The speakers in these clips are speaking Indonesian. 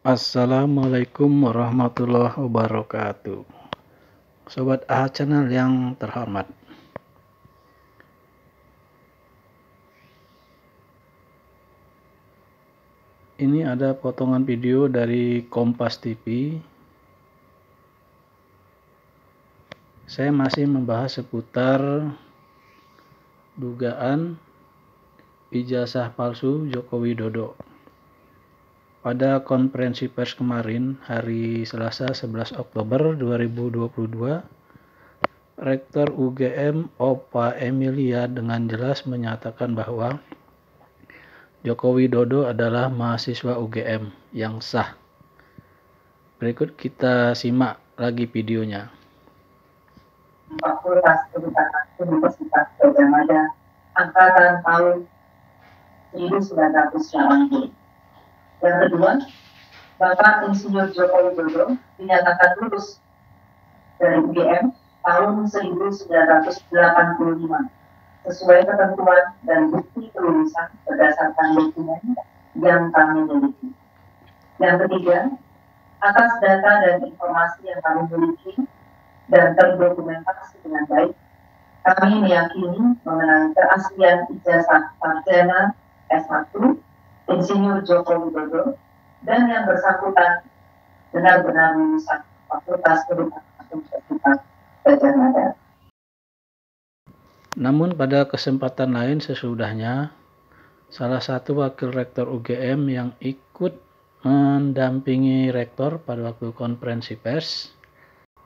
Assalamualaikum warahmatullahi wabarakatuh. Sobat AHA Channel yang terhormat. Ini ada potongan video dari Kompas TV. Saya masih membahas seputar dugaan ijazah palsu Joko Widodo. Pada konferensi pers kemarin, hari Selasa 11 Oktober 2022, Rektor UGM Opa Emilia dengan jelas menyatakan bahwa Joko Widodo adalah mahasiswa UGM yang sah. Berikut kita simak lagi videonya. Fakultas Kedokteran Universitas Gadjah Mada angkatan tahun 1980. Yang kedua, Bapak Insinyur Joko Widodo dinyatakan lulus dari UGM tahun 1985 sesuai ketentuan dan bukti kelulusan berdasarkan dokumen yang kami miliki. Yang ketiga, atas data dan informasi yang kami miliki dan terdokumentasi dengan baik, kami meyakini mengenai keaslian ijazah sarjana S1 Insinyur Joko Widodo dan yang bersangkutan benar-benar lulusan Fakultas Kedokteran Universitas Gadjah Mada. Namun pada kesempatan lain sesudahnya, salah satu wakil rektor UGM yang ikut mendampingi rektor pada waktu konferensi pers,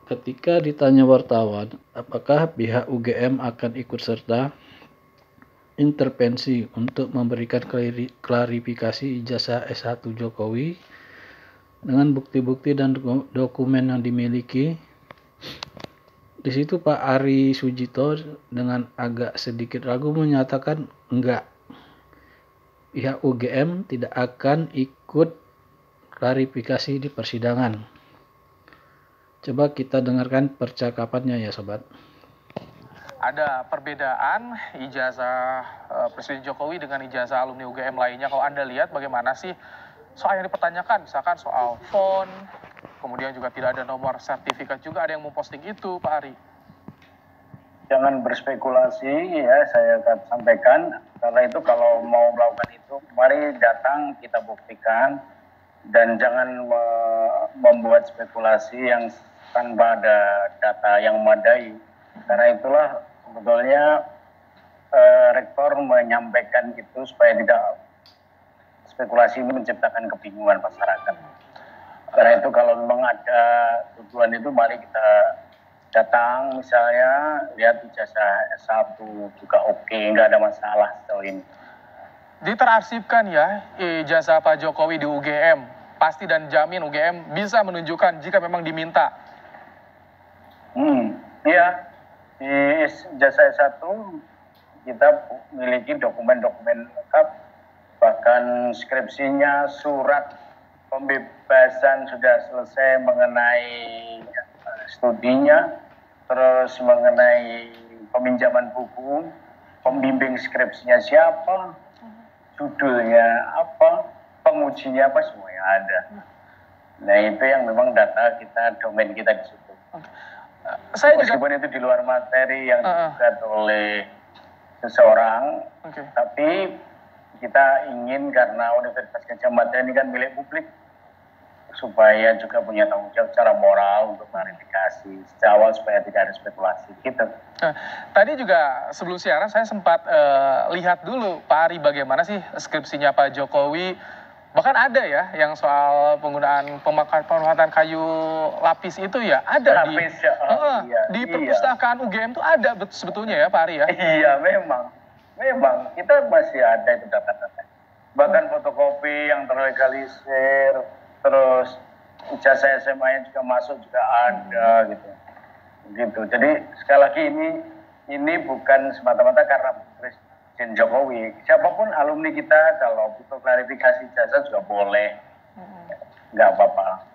ketika ditanya wartawan apakah pihak UGM akan ikut serta intervensi untuk memberikan klarifikasi ijazah S1 Jokowi dengan bukti-bukti dan dokumen yang dimiliki. Di situ Pak Ari Sujito dengan agak sedikit ragu menyatakan enggak, pihak UGM tidak akan ikut klarifikasi di persidangan. Coba kita dengarkan percakapannya ya sobat. Ada perbedaan ijazah Presiden Jokowi dengan ijazah alumni UGM lainnya. Kalau Anda lihat bagaimana sih soal yang dipertanyakan, misalkan soal font, kemudian juga tidak ada nomor sertifikat juga, ada yang memposting itu, Pak Ari. Jangan berspekulasi ya, saya akan sampaikan. Karena itu kalau mau melakukan itu, mari datang kita buktikan dan jangan membuat spekulasi yang tanpa ada data yang memadai. Karena itulah sebetulnya rektor menyampaikan itu supaya tidak spekulasi ini menciptakan kebingungan masyarakat. Karena itu kalau memang ada tujuan itu, mari kita datang misalnya, lihat ijazah S1 juga oke, nggak ada masalah sejauh ini. Ditersibkan ya ijazah Pak Jokowi di UGM, pasti dan jamin UGM bisa menunjukkan jika memang diminta. Iya, di ijazah S1 kita memiliki dokumen-dokumen lengkap, bahkan skripsinya, surat pembebasan sudah selesai mengenai studinya, terus mengenai peminjaman buku, pembimbing skripsinya siapa, judulnya apa, pengujinya apa, semuanya ada. Nah itu yang memang data kita, domain kita di situ. Meskipun itu di luar materi yang dibuat oleh seseorang, tapi kita ingin karena Universitas Gadjah Mada ini kan milik publik, supaya juga punya tanggung jawab secara moral untuk klarifikasi sejak awal supaya tidak ada spekulasi gitu. Tadi juga sebelum siaran saya sempat lihat dulu Pak Ari bagaimana sih skripsinya Pak Jokowi. Bahkan ada ya yang soal penggunaan pemanfaatan kayu lapis itu ya ada lapis, di perpustakaan UGM itu ada sebetulnya ya Pak Ari ya. Iya memang kita masih ada itu data-data. Bahkan fotokopi yang terlegalisir, terus ijazah SMA-nya juga masuk juga ada gitu. Jadi sekali lagi ini bukan semata-mata karena Presiden Jokowi. Siapapun alumni kita kalau butuh klarifikasi ijazah juga boleh, nggak apa-apa.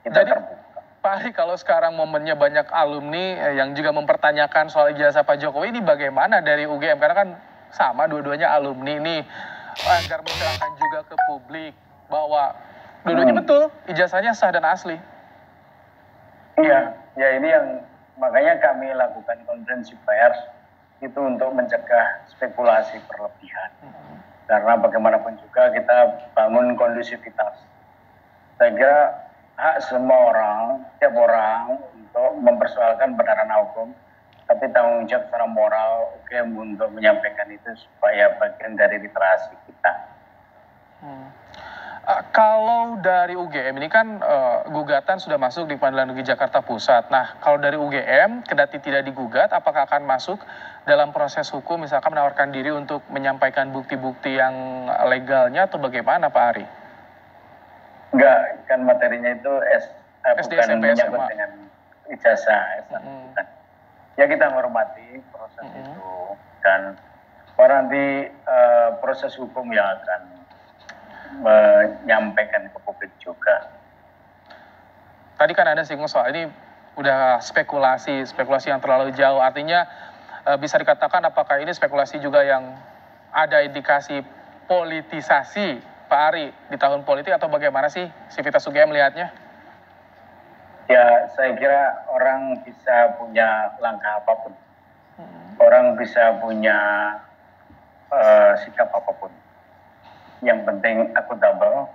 Kita jadi, terbuka. Pak Ari, kalau sekarang momennya banyak alumni yang juga mempertanyakan soal ijazah Pak Jokowi, ini bagaimana dari UGM? Karena kan sama dua-duanya alumni nih, agar mencerahkan juga ke publik bahwa Dua-duanya betul, ijazahnya sah dan asli. Iya, ya ini yang makanya kami lakukan konferensi pers itu untuk mencegah spekulasi berlebihan. Karena bagaimanapun juga kita bangun kondusivitas. Saya kira hak semua orang, setiap orang untuk mempersoalkan benaran hukum, tapi tanggung jawab secara moral UGM untuk menyampaikan itu supaya bagian dari literasi kita. Kalau dari UGM ini kan gugatan sudah masuk di Pengadilan Negeri Jakarta Pusat. Nah, kalau dari UGM, kendati tidak digugat, apakah akan masuk dalam proses hukum, misalkan menawarkan diri untuk menyampaikan bukti-bukti yang legalnya atau bagaimana, Pak Ari? Enggak, kan materinya itu SD, bukan SMP, menyangkut SMA. dengan ijazah S1, bukan. Ya kita menghormati proses itu dan nanti proses hukum yang akan menyampaikan ke publik juga. Tadi kan ada singgung soal ini udah spekulasi yang terlalu jauh. Artinya bisa dikatakan apakah ini spekulasi juga yang ada indikasi politisasi, Pak Ari, di tahun politik atau bagaimana sih Sivitas UGM melihatnya? Ya, saya kira orang bisa punya langkah apapun. Orang bisa punya sikap apapun. Yang penting akuntabel,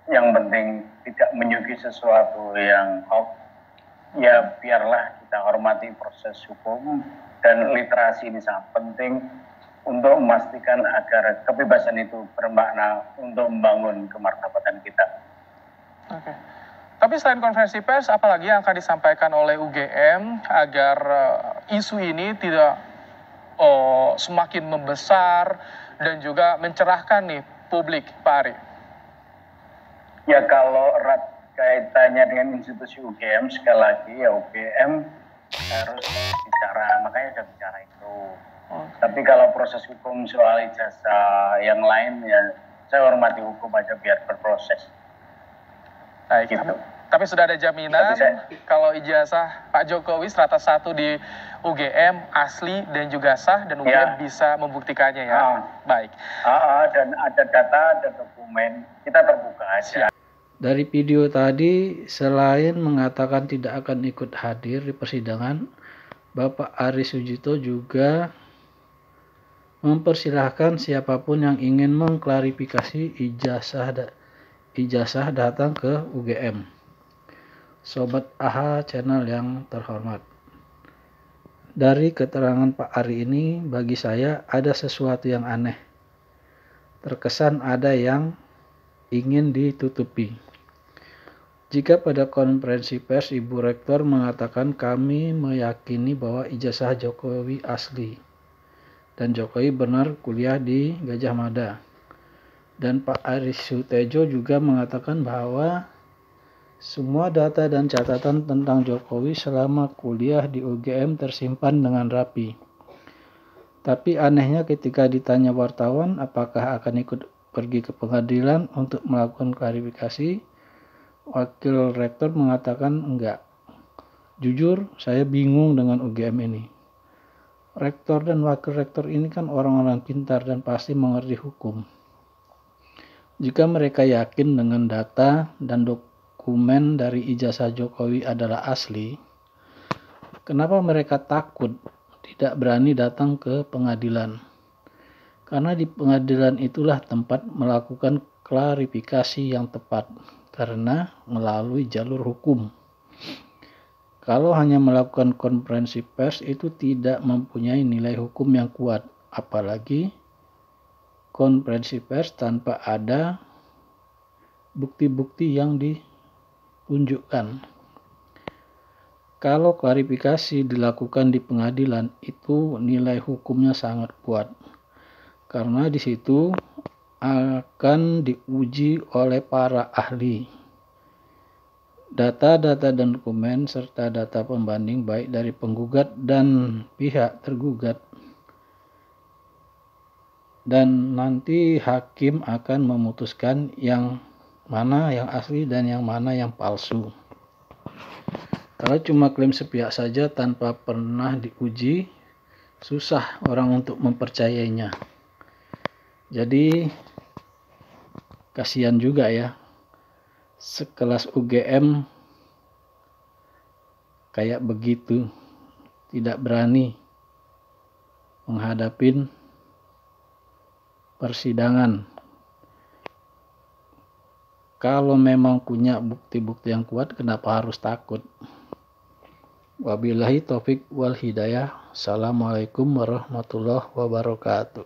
yang penting tidak menyuguhi sesuatu yang hoax. Ya biarlah kita hormati proses hukum dan literasi ini sangat penting untuk memastikan agar kebebasan itu bermakna untuk membangun kemartabatan kita. Oke. Tapi selain konferensi pers, apalagi yang akan disampaikan oleh UGM agar isu ini tidak semakin membesar dan juga mencerahkan nih publik, Pak Ari? Ya kalau erat kaitannya dengan institusi UGM, sekali lagi ya UGM harus bicara, makanya sudah bicara itu. Tapi kalau proses hukum soal ijazah yang lain ya saya hormati hukum aja biar berproses. Baik, Gitu. Tapi sudah ada jaminan kalau ijazah Pak Jokowi strata 1 di UGM asli dan juga sah dan UGM bisa membuktikannya ya. Baik. Dan ada data, ada dokumen, kita terbuka aja. Dari video tadi, selain mengatakan tidak akan ikut hadir di persidangan, Bapak Ari Sujito juga mempersilahkan siapapun yang ingin mengklarifikasi ijazah datang ke UGM. Sobat AHA channel yang terhormat. Dari keterangan Pak Ari ini, bagi saya ada sesuatu yang aneh. Terkesan ada yang ingin ditutupi. Jika pada konferensi pers Ibu Rektor mengatakan kami meyakini bahwa ijazah Jokowi asli dan Jokowi benar kuliah di Gajah Mada, dan Pak Ari Sutejo juga mengatakan bahwa semua data dan catatan tentang Jokowi selama kuliah di UGM tersimpan dengan rapi. Tapi anehnya ketika ditanya wartawan apakah akan ikut pergi ke pengadilan untuk melakukan klarifikasi, Wakil Rektor mengatakan enggak. Jujur, saya bingung dengan UGM ini. Rektor dan Wakil Rektor ini kan orang-orang pintar dan pasti mengerti hukum. Jika mereka yakin dengan data dan dokumen dari ijazah Jokowi adalah asli, kenapa mereka takut tidak berani datang ke pengadilan? Karena di pengadilan itulah tempat melakukan klarifikasi yang tepat, karena melalui jalur hukum. Kalau hanya melakukan konferensi pers itu tidak mempunyai nilai hukum yang kuat, apalagi konferensi pers tanpa ada bukti-bukti yang ditunjukkan. Kalau klarifikasi dilakukan di pengadilan itu nilai hukumnya sangat kuat, karena di situ akan diuji oleh para ahli. Data-data dan dokumen serta data pembanding baik dari penggugat dan pihak tergugat. Dan nanti hakim akan memutuskan yang mana yang asli dan yang mana yang palsu. Kalau cuma klaim sepihak saja tanpa pernah diuji, susah orang untuk mempercayainya. Jadi kasihan juga ya sekelas UGM kayak begitu, tidak berani menghadapin persidangan. Kalau memang punya bukti-bukti yang kuat, kenapa harus takut? Wabillahi taufik wal hidayah. Assalamualaikum warahmatullahi wabarakatuh.